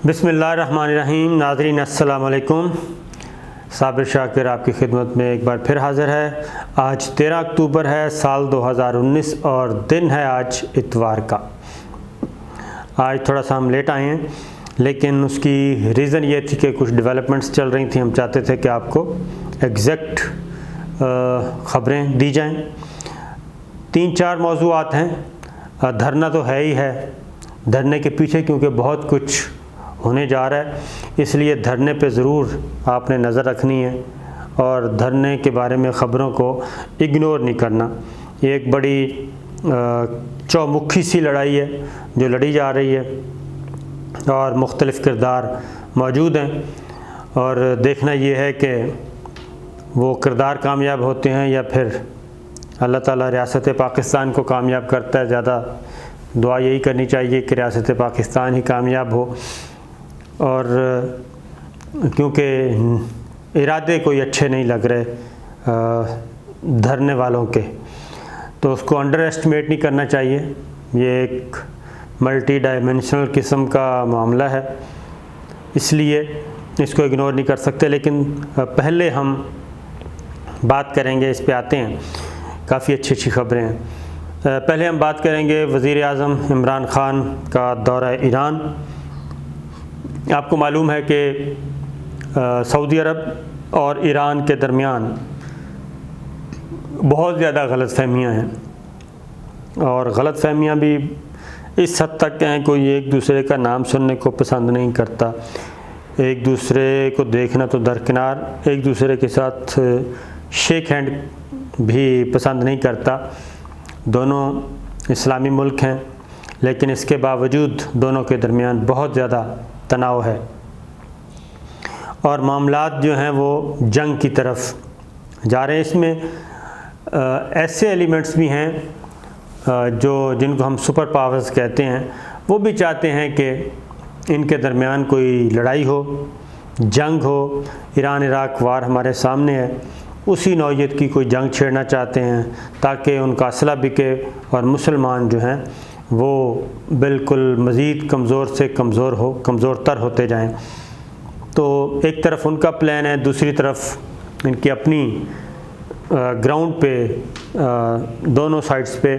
بسم اللہ الرحمن الرحیم۔ ناظرین السلام علیکم۔ صابر شاکر آپ کی خدمت میں ایک بار پھر حاضر ہے۔ آج 13 اکتوبر ہے، سال 2019 اور دن ہے آج اتوار کا۔ آج تھوڑا سا ہم لیٹ آئے ہیں، لیکن اس کی ریزن یہ تھی کہ کچھ ڈیولپمنٹس چل رہی تھیں، ہم چاہتے تھے کہ آپ کو ایگزیکٹ خبریں دی جائیں۔ 3-4 موضوعات ہیں۔ دھرنا تو ہے ہی ہے، دھرنے کے پیچھے کیونکہ بہت کچھ ہونے جا رہا ہے، اس لیے دھرنے پہ ضرور آپ نے نظر رکھنی ہے اور دھرنے کے بارے میں خبروں کو اگنور نہیں کرنا۔ یہ ایک بڑی چومکھی سی لڑائی ہے جو لڑی جا رہی ہے اور مختلف کردار موجود ہیں، اور دیکھنا یہ ہے کہ وہ کردار کامیاب ہوتے ہیں یا پھر اللہ تعالیٰ ریاست پاکستان کو کامیاب کرتا ہے۔ زیادہ دعا یہی کرنی چاہیے کہ ریاست پاکستان ہی کامیاب ہو، اور کیونکہ ارادے کوئی اچھے نہیں لگ رہے دھرنے والوں کے، تو اس کو انڈر ایسٹیمیٹ نہیں کرنا چاہیے۔ یہ ایک ملٹی ڈائمینشنل قسم کا معاملہ ہے، اس لیے اس کو اگنور نہیں کر سکتے۔ لیکن پہلے ہم بات کریں گے، اس پہ آتے ہیں، کافی اچھی خبریں ہیں۔ پہلے ہم بات کریں گے وزیر اعظم عمران خان کا دورہ ایران۔ آپ کو معلوم ہے کہ سعودی عرب اور ایران کے درمیان بہت زیادہ غلط فہمیاں ہیں، اور غلط فہمیاں بھی اس حد تک ہیں کوئی ایک دوسرے کا نام سننے کو پسند نہیں کرتا، ایک دوسرے کو دیکھنا تو درکنار، ایک دوسرے کے ساتھ شیک ہینڈ بھی پسند نہیں کرتا۔ دونوں اسلامی ملک ہیں، لیکن اس کے باوجود دونوں کے درمیان بہت زیادہ تناؤ ہے، اور معاملات جو ہیں وہ جنگ کی طرف جا رہے ہیں۔ اس میں ایسے ایلیمنٹس بھی ہیں جن کو ہم سپر پاورز کہتے ہیں، وہ بھی چاہتے ہیں کہ ان کے درمیان کوئی لڑائی ہو، جنگ ہو۔ ایران عراق وار ہمارے سامنے ہے، اسی نوعیت کی کوئی جنگ چھیڑنا چاہتے ہیں تاکہ ان کا اسلحہ بکے اور مسلمان جو ہیں وہ بالکل مزید کمزور سے کمزور تر ہوتے جائیں۔ تو ایک طرف ان کا پلان ہے، دوسری طرف ان کی اپنی گراؤنڈ پہ دونوں سائڈز پہ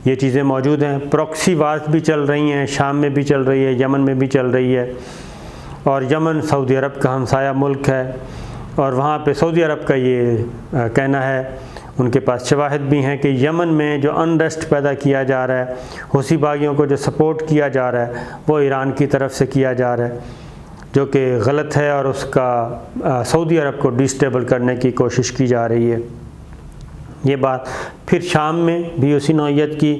یہ چیزیں موجود ہیں۔ پروکسی وارز بھی چل رہی ہیں، شام میں بھی چل رہی ہے، یمن میں بھی چل رہی ہے، اور یمن سعودی عرب کا ہمسایہ ملک ہے، اور وہاں پہ سعودی عرب کا یہ کہنا ہے، ان کے پاس شواہد بھی ہیں کہ یمن میں جو انریسٹ پیدا کیا جا رہا ہے، حوثی باغیوں کو جو سپورٹ کیا جا رہا ہے، وہ ایران کی طرف سے کیا جا رہا ہے، جو کہ غلط ہے، اور اس کا سعودی عرب کو ڈیسٹیبل کرنے کی کوشش کی جا رہی ہے۔ یہ بات پھر شام میں بھی اسی نوعیت کی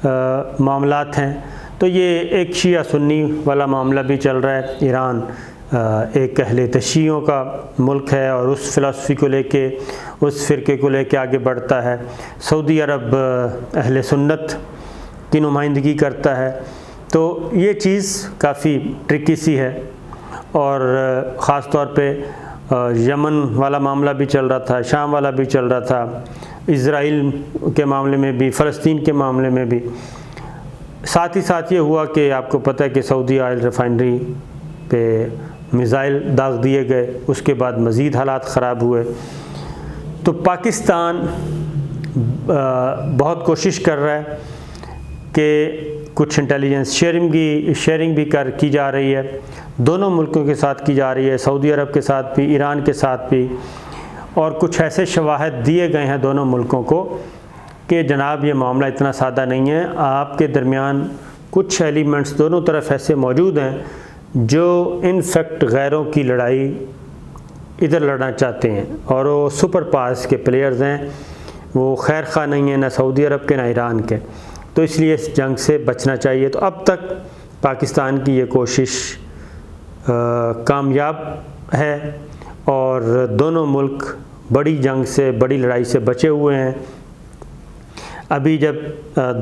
معاملات ہیں۔ تو یہ ایک شیعہ سنی والا معاملہ بھی چل رہا ہے۔ ایران ایک اہل تشیعوں کا ملک ہے اور اس فلسفی کو لے کے، اس فرقے کو لے کے آگے بڑھتا ہے۔ سعودی عرب اہل سنت کی نمائندگی کرتا ہے۔ تو یہ چیز کافی ٹرکی سی ہے، اور خاص طور پہ یمن والا معاملہ بھی چل رہا تھا، شام والا بھی چل رہا تھا، اسرائیل کے معاملے میں بھی، فلسطین کے معاملے میں بھی۔ ساتھ ہی ساتھ یہ ہوا کہ آپ کو پتہ ہے کہ سعودی آئل ریفائنری پہ میزائل داغ دیے گئے، اس کے بعد مزید حالات خراب ہوئے۔ تو پاکستان بہت کوشش کر رہا ہے کہ کچھ انٹیلیجنس شیئرنگ بھی کی جا رہی ہے، دونوں ملکوں کے ساتھ کی جا رہی ہے، سعودی عرب کے ساتھ بھی، ایران کے ساتھ بھی، اور کچھ ایسے شواہد دیے گئے ہیں دونوں ملکوں کو کہ جناب یہ معاملہ اتنا سادہ نہیں ہے، آپ کے درمیان کچھ ایلیمنٹس دونوں طرف ایسے موجود ہیں جو ان فیکٹ غیروں کی لڑائی ادھر لڑنا چاہتے ہیں، اور وہ سپر پاورز کے پلیئرز ہیں، وہ خیر خواہ نہیں ہیں، نہ سعودی عرب کے نہ ایران کے۔ تو اس لیے اس جنگ سے بچنا چاہیے۔ تو اب تک پاکستان کی یہ کوشش کامیاب ہے، اور دونوں ملک بڑی جنگ سے، بڑی لڑائی سے بچے ہوئے ہیں۔ ابھی جب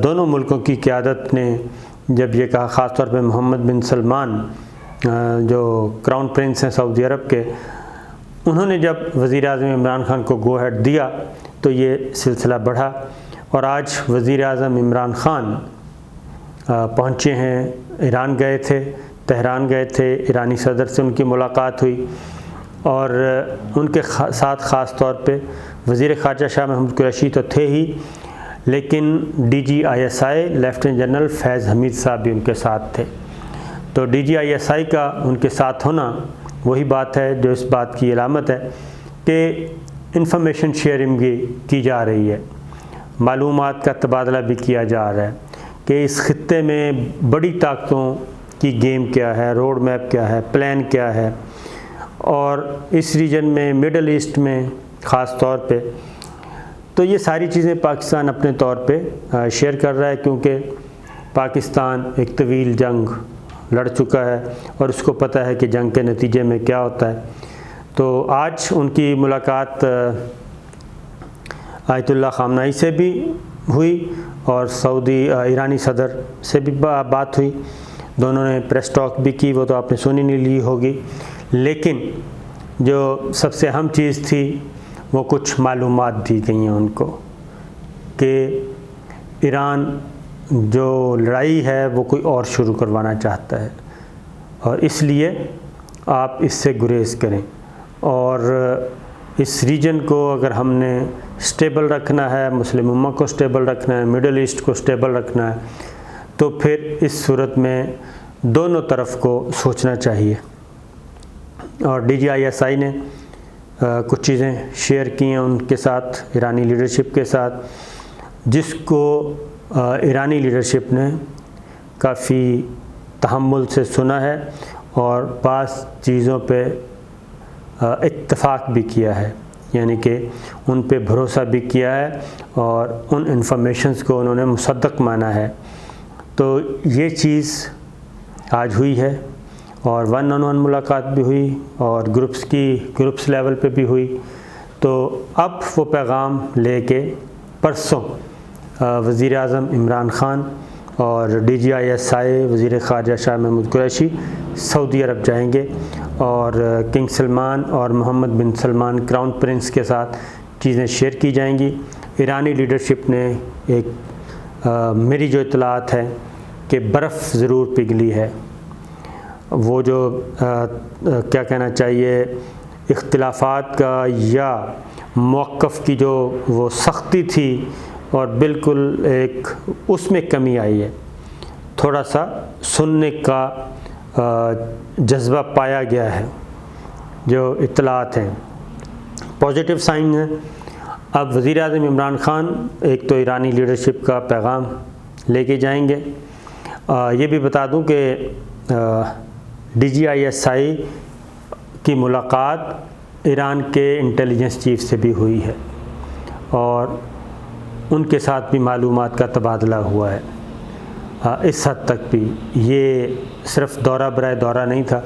دونوں ملکوں کی قیادت نے جب یہ کہا، خاص طور پہ محمد بن سلمان جو کراؤن پرنس ہیں سعودی عرب کے، انہوں نے جب وزیر اعظم عمران خان کو گو ہیڈ دیا تو یہ سلسلہ بڑھا، اور آج وزیر اعظم عمران خان پہنچے ہیں، ایران گئے تھے، تہران گئے تھے، ایرانی صدر سے ان کی ملاقات ہوئی، اور ان کے ساتھ خاص طور پہ وزیر خارجہ شاہ محمود قریشی تو تھے ہی، لیکن DGISI لیفٹیننٹ جنرل فیض حمید صاحب بھی ان کے ساتھ تھے۔ تو DGISI کا ان کے ساتھ ہونا وہی بات ہے جو اس بات کی علامت ہے کہ انفارمیشن شیئرنگ بھی کی جا رہی ہے، معلومات کا تبادلہ بھی کیا جا رہا ہے کہ اس خطے میں بڑی طاقتوں کی گیم کیا ہے، روڈ میپ کیا ہے، پلان کیا ہے، اور اس ریجن میں مڈل ایسٹ میں خاص طور پہ۔ تو یہ ساری چیزیں پاکستان اپنے طور پہ شیئر کر رہا ہے، کیونکہ پاکستان ایک طویل جنگ لڑ چکا ہے اور اس کو پتہ ہے کہ جنگ کے نتیجے میں کیا ہوتا ہے۔ تو آج ان کی ملاقات آیت اللہ خامنہئی سے بھی ہوئی اور سعودی ایرانی صدر سے بھی بات ہوئی، دونوں نے پریس ٹاک بھی کی، وہ تو آپ نے سنی نہیں لی ہوگی، لیکن جو سب سے اہم چیز تھی وہ کچھ معلومات دی گئی ہیں ان کو کہ ایران جو لڑائی ہے وہ کوئی اور شروع کروانا چاہتا ہے، اور اس لیے آپ اس سے گریز کریں، اور اس ریجن کو اگر ہم نے سٹیبل رکھنا ہے، مسلم امت کو سٹیبل رکھنا ہے، مڈل ایسٹ کو سٹیبل رکھنا ہے، تو پھر اس صورت میں دونوں طرف کو سوچنا چاہیے۔ اور DGISI نے کچھ چیزیں شیئر کی ہیں ان کے ساتھ، ایرانی لیڈرشپ کے ساتھ، جس کو ایرانی لیڈرشپ نے کافی تحمل سے سنا ہے اور بعض چیزوں پہ اتفاق بھی کیا ہے، یعنی کہ ان پہ بھروسہ بھی کیا ہے اور ان انفارمیشنز کو انہوں نے مصدق مانا ہے۔ تو یہ چیز آج ہوئی ہے، اور 1-on-1 ملاقات بھی ہوئی اور گروپس لیول پہ بھی ہوئی۔ تو اب وہ پیغام لے کے پرسوں وزیر اعظم عمران خان اور DGISI وزیر خارجہ شاہ محمود قریشی سعودی عرب جائیں گے، اور کنگ سلمان اور محمد بن سلمان کراؤن پرنس کے ساتھ چیزیں شیئر کی جائیں گی۔ ایرانی لیڈرشپ نے ایک میری جو اطلاعات ہے کہ برف ضرور پگھلی ہے، وہ جو کیا کہنا چاہیے اختلافات کا یا موقف کی جو وہ سختی تھی، اور بالکل ایک اس میں کمی آئی ہے، تھوڑا سا سننے کا جذبہ پایا گیا ہے، جو اطلاعات ہیں پازیٹیو سائن ہیں۔ اب وزیر اعظم عمران خان ایک تو ایرانی لیڈرشپ کا پیغام لے کے جائیں گے۔ یہ بھی بتا دوں کہ DGISI کی ملاقات ایران کے انٹیلیجنس چیف سے بھی ہوئی ہے، اور ان کے ساتھ بھی معلومات کا تبادلہ ہوا ہے۔ اس حد تک بھی یہ صرف دورہ برائے دورہ نہیں تھا،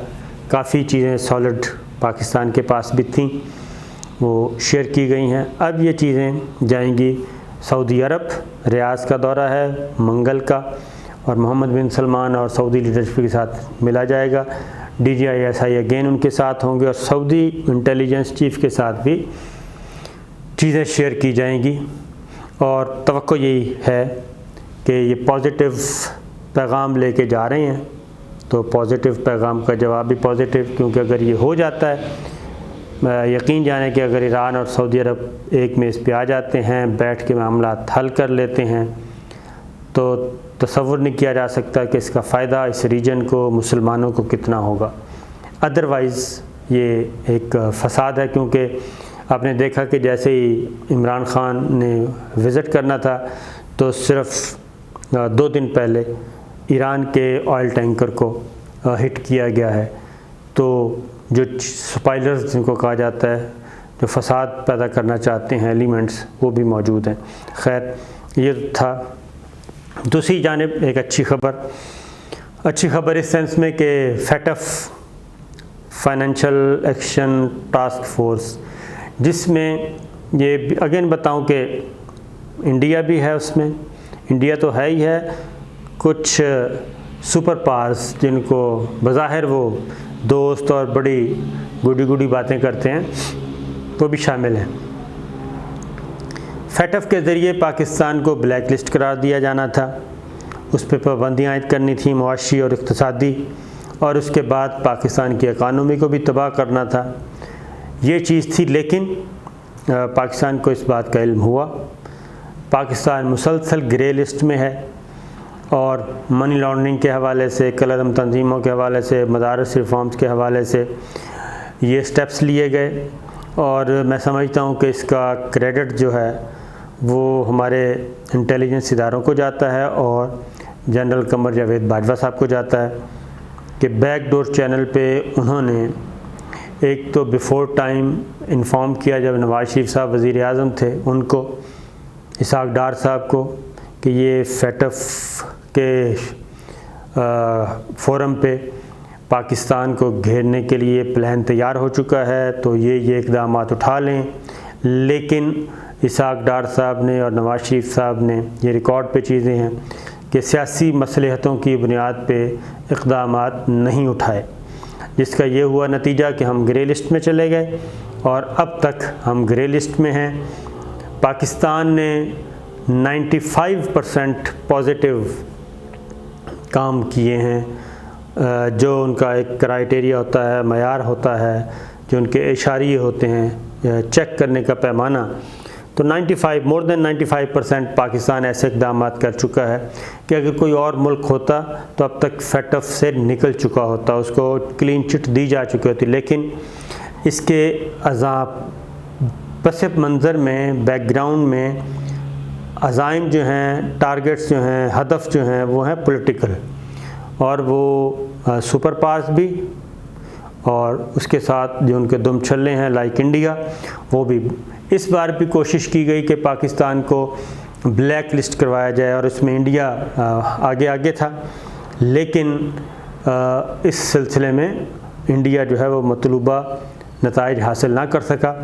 کافی چیزیں سالڈ پاکستان کے پاس بھی تھیں، وہ شیئر کی گئی ہیں۔ اب یہ چیزیں جائیں گی سعودی عرب، ریاض کا دورہ ہے منگل کا، اور محمد بن سلمان اور سعودی لیڈرشپ کے ساتھ ملا جائے گا۔ DGISI اگین ان کے ساتھ ہوں گے، اور سعودی انٹیلیجنس چیف کے ساتھ بھی چیزیں شیئر کی جائیں گی، اور توقع یہی ہے کہ یہ پازیٹیو پیغام لے کے جا رہے ہیں، تو پازیٹیو پیغام کا جواب بھی پازیٹیو، کیونکہ اگر یہ ہو جاتا ہے، یقین جانے کہ اگر ایران اور سعودی عرب ایک میز پہ آ جاتے ہیں، بیٹھ کے معاملات حل کر لیتے ہیں، تو تصور نہیں کیا جا سکتا کہ اس کا فائدہ اس ریجن کو، مسلمانوں کو کتنا ہوگا۔ ادروائز یہ ایک فساد ہے، کیونکہ آپ نے دیکھا کہ جیسے ہی عمران خان نے وزٹ کرنا تھا تو صرف 2 دن پہلے ایران کے آئل ٹینکر کو ہٹ کیا گیا ہے۔ تو جو سپائلرز جن کو کہا جاتا ہے، جو فساد پیدا کرنا چاہتے ہیں ایلیمنٹس، وہ بھی موجود ہیں۔ خیر، یہ تھا۔ دوسری جانب ایک اچھی خبر اس سینس میں کہ FATF financial action task force, جس میں یہ اگین بتاؤں کہ انڈیا بھی ہے، اس میں انڈیا تو ہے ہی ہے، کچھ سپر پاورز جن کو بظاہر وہ دوست اور بڑی گڈی باتیں کرتے ہیں، وہ بھی شامل ہیں۔ FATF کے ذریعے پاکستان کو بلیک لسٹ قرار دیا جانا تھا، اس پہ پابندیاں عائد کرنی تھیں، معاشی اور اقتصادی، اور اس کے بعد پاکستان کی اکانومی کو بھی تباہ کرنا تھا، یہ چیز تھی۔ لیکن پاکستان کو اس بات کا علم ہوا، پاکستان مسلسل گرے لسٹ میں ہے، اور منی لانڈرنگ کے حوالے سے، کالعدم تنظیموں کے حوالے سے، مدارس ریفارمز کے حوالے سے یہ سٹیپس لیے گئے، اور میں سمجھتا ہوں کہ اس کا کریڈٹ جو ہے وہ ہمارے انٹیلیجنس اداروں کو جاتا ہے اور جنرل قمر جاوید باجوہ صاحب کو جاتا ہے کہ بیک ڈور چینل پہ انہوں نے ایک تو بیفور ٹائم انفارم کیا، جب نواز شریف صاحب وزیر اعظم تھے ان کو، اسحاق ڈار صاحب کو، کہ یہ فیٹف کے فورم پہ پاکستان کو گھیرنے کے لیے پلان تیار ہو چکا ہے، تو یہ اقدامات اٹھا لیں۔ لیکن اسحاق ڈار صاحب نے اور نواز شریف صاحب نے، یہ ریکارڈ پہ چیزیں ہیں، کہ سیاسی مصلحتوں کی بنیاد پہ اقدامات نہیں اٹھائے، جس کا یہ ہوا نتیجہ کہ ہم گرے لسٹ میں چلے گئے، اور اب تک ہم گرے لسٹ میں ہیں۔ پاکستان نے 95% پازیٹیو کام کیے ہیں، جو ان کا ایک کرائیٹیریا ہوتا ہے، معیار ہوتا ہے، جو ان کے اشاریے ہوتے ہیں چیک کرنے کا پیمانہ، تو مور دین 95% پاکستان ایسے اقدامات کر چکا ہے کہ اگر کوئی اور ملک ہوتا تو اب تک فیٹف سے نکل چکا ہوتا، اس کو کلین چٹ دی جا چکی ہوتی۔ لیکن اس کے عذاب پس منظر میں، بیک گراؤنڈ میں عزائم جو ہیں، ٹارگٹس جو ہیں، ہدف جو ہیں، وہ ہیں پولیٹیکل، اور وہ سپر پاورز بھی، اور اس کے ساتھ جو ان کے دم چھلے ہیں لائک انڈیا، وہ بھی۔ اس بار بھی کوشش کی گئی کہ پاکستان کو بلیک لسٹ کروایا جائے، اور اس میں انڈیا آگے تھا، لیکن اس سلسلے میں انڈیا جو ہے وہ مطلوبہ نتائج حاصل نہ کر سکا،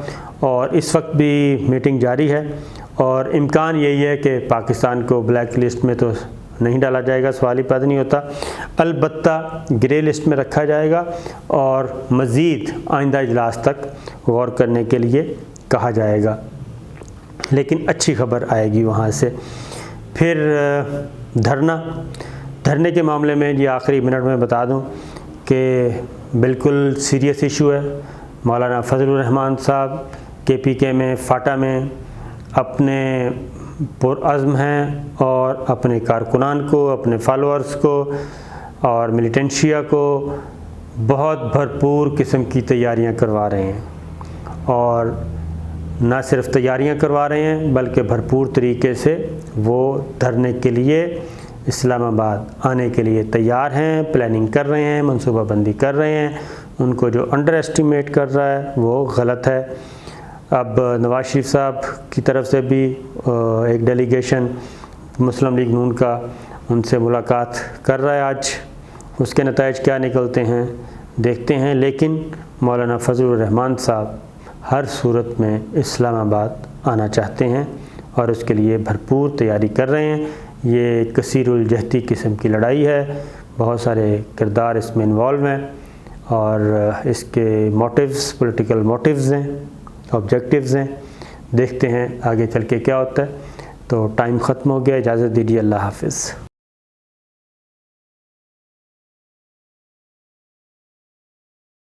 اور اس وقت بھی میٹنگ جاری ہے، اور امکان یہی ہے کہ پاکستان کو بلیک لسٹ میں تو نہیں ڈالا جائے گا، سوال ہی پیدا نہیں ہوتا، البتہ گرے لسٹ میں رکھا جائے گا، اور مزید آئندہ اجلاس تک غور کرنے کے لیے کہا جائے گا۔ لیکن اچھی خبر آئے گی وہاں سے۔ پھر دھرنے کے معاملے میں یہ آخری منٹ میں بتا دوں کہ بالکل سیریس ایشو ہے۔ مولانا فضل الرحمان صاحب KPK میں، فاٹا میں اپنے پرعزم ہیں، اور اپنے کارکنان کو، اپنے فالورز کو اور ملیٹنشیا کو بہت بھرپور قسم کی تیاریاں کروا رہے ہیں، اور نہ صرف تیاریاں کروا رہے ہیں بلکہ بھرپور طریقے سے وہ دھرنے کے لیے اسلام آباد آنے کے لیے تیار ہیں، پلاننگ کر رہے ہیں، منصوبہ بندی کر رہے ہیں۔ ان کو جو انڈر ایسٹیمیٹ کر رہا ہے وہ غلط ہے۔ اب نواز شریف صاحب کی طرف سے بھی ایک ڈیلیگیشن مسلم لیگ نون کا ان سے ملاقات کر رہا ہے آج، اس کے نتائج کیا نکلتے ہیں دیکھتے ہیں۔ لیکن مولانا فضل الرحمان صاحب ہر صورت میں اسلام آباد آنا چاہتے ہیں، اور اس کے لیے بھرپور تیاری کر رہے ہیں۔ یہ کثیر الجہتی قسم کی لڑائی ہے، بہت سارے کردار اس میں انوالو ہیں، اور اس کے موٹیوز پولیٹیکل موٹیوز ہیں، آبجیکٹیوز ہیں۔ دیکھتے ہیں آگے چل کے کیا ہوتا ہے۔ تو ٹائم ختم ہو گیا، اجازت دیجیے، اللہ حافظ۔